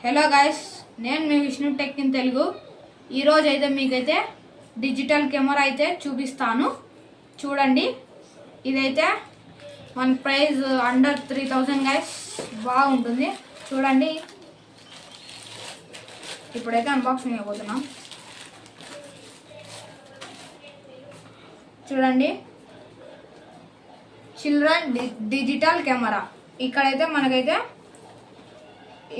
Hello guys, నేను మీ Vishnu tech in Telugu. ఈరోజు అయితే మీకైతే డిజిటల్ కెమెరా అయితే చూపిస్తాను. చూడండి, ఇదైతే మన ప్రైస్ అండర్ 3000 గైస్. బాగుంటుంది చూడండి. ఇప్పుడైతే అన్బాక్సింగ్ అయిపోతున్నాం. చూడండి, చిల్డ్రన్ డిజిటల్ కెమెరా. ఇక్కడైతే మనకైతే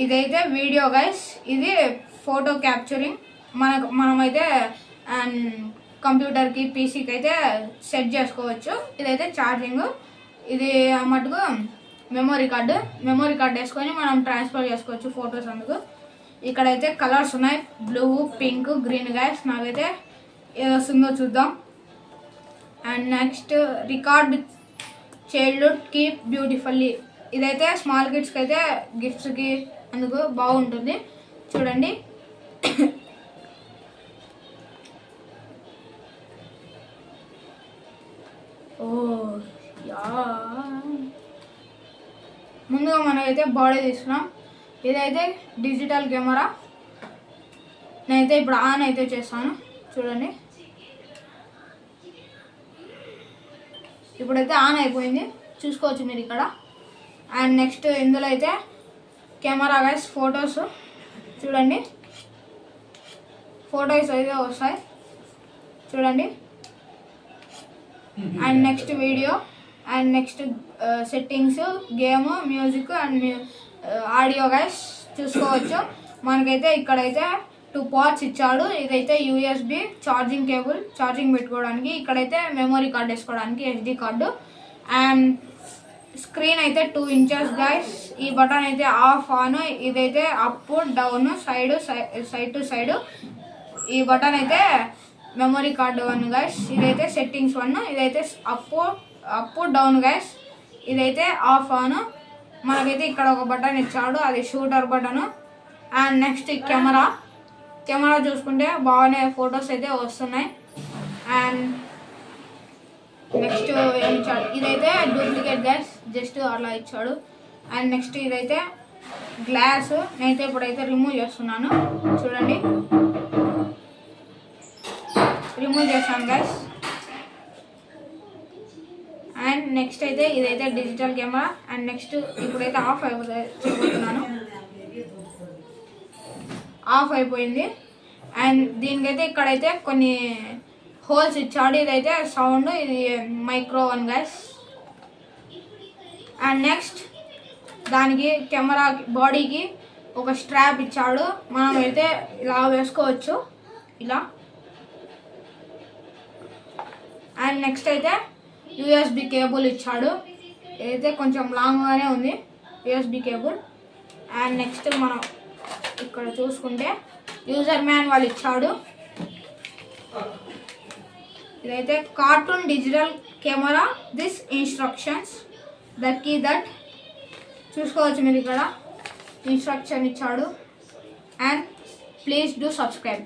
ఇదైతే వీడియో గైస్, ఇది ఫోటో క్యాప్చరింగ్. మనమైతే కంప్యూటర్కి పీసీకి అయితే సెట్ చేసుకోవచ్చు. ఇదైతే ఛార్జింగ్, ఇది మటుకు మెమొరీ కార్డు వేసుకొని మనం ట్రాన్స్ఫర్ చేసుకోవచ్చు ఫొటోస్. అందుకు ఇక్కడైతే కలర్స్ ఉన్నాయి, బ్లూ, పింక్, గ్రీన్ గైస్. నాకైతే ఏదో వస్తుందో చూద్దాం. And next record childhood keep beautifully. ఇదైతే స్మాల్ కిడ్స్కి అయితే గిఫ్ట్స్కి అందుకు బాగుంటుంది. చూడండి, ఓ యా. ముందుగా మనమైతే బాడీ తీసుకున్నాం. ఇదైతే డిజిటల్ కెమెరా. నేనైతే ఇప్పుడు ఆన్ అయితే చేస్తాను. చూడండి, ఇప్పుడైతే ఆన్ అయిపోయింది, చూసుకోవచ్చు మీరు ఇక్కడ. అండ్ నెక్స్ట్ ఇందులో అయితే కెమెరా గైస్, ఫొటోస్ చూడండి, ఫొటోస్ అయితే వస్తాయి చూడండి. And next video, and next settings, game, music and audio guys చూసుకోవచ్చు. మనకైతే ఇక్కడైతే 2 పార్ట్స్ ఇచ్చాడు. ఇదైతే యూఎస్బి ఛార్జింగ్ కేబుల్, ఛార్జింగ్ పెట్టుకోవడానికి. ఇక్కడైతే మెమొరీ కార్డ్ వేసుకోవడానికి ఎస్డి కార్డు. అండ్ స్క్రీన్ అయితే 2 inches గైస్. ఈ బటన్ అయితే ఆఫ్ ఆన్. ఇదైతే up down, side to side. ఈ బటన్ అయితే మెమొరీ కార్డు 1 గైస్. ఇదైతే సెట్టింగ్స్ 1. ఇదైతే అప్ డౌన్ గైస్. ఇదైతే ఆఫ్ ఆన్. మనకైతే ఇక్కడ ఒక బటన్ ఇచ్చాడు, అది shooter button. And next camera చూసుకుంటే బాగానే ఫొటోస్ అయితే వస్తున్నాయి. అండ్ నెక్స్ట్ ఏం ఇచ్చాడు, ఇదైతే డూప్లికేట్ గ్లాస్, జస్ట్ అలా ఇచ్చాడు. అండ్ నెక్స్ట్ ఇదైతే గ్లాస్. నేనైతే ఇప్పుడైతే రిమూవ్ చేస్తున్నాను. చూడండి, రిమూవ్ చేస్తాను గ్లాస్. అండ్ నెక్స్ట్ అయితే ఇదైతే డిజిటల్ కెమెరా. అండ్ నెక్స్ట్ ఇప్పుడైతే ఆఫ్ అయిపోయింది. అండ్ దీనికైతే ఇక్కడైతే కొన్ని హోల్స్ ఇచ్చాడు. ఇదైతే సౌండ్, ఇది మైక్రో 1 గైస్. అండ్ నెక్స్ట్ దానికి కెమెరా బాడీకి ఒక స్ట్రాప్ ఇచ్చాడు. మనం అయితే ఇలా వేసుకోవచ్చు, ఇలా. అండ్ నెక్స్ట్ అయితే యూఎస్బి కేబుల్ ఇచ్చాడు. ఇదైతే కొంచెం లాంగ్గానే ఉంది యూఎస్బి కేబుల్. అండ్ నెక్స్ట్ మనం ఇక్కడ చూసుకుంటే యూజర్ మాన్యువల్ ఇచ్చాడు. ఇదైతే cartoon digital camera, this instructions the key that. చూసుకోవచ్చు మీరు ఇక్కడ ఇన్స్ట్రక్షన్ ఇచ్చాడు. And please do subscribe.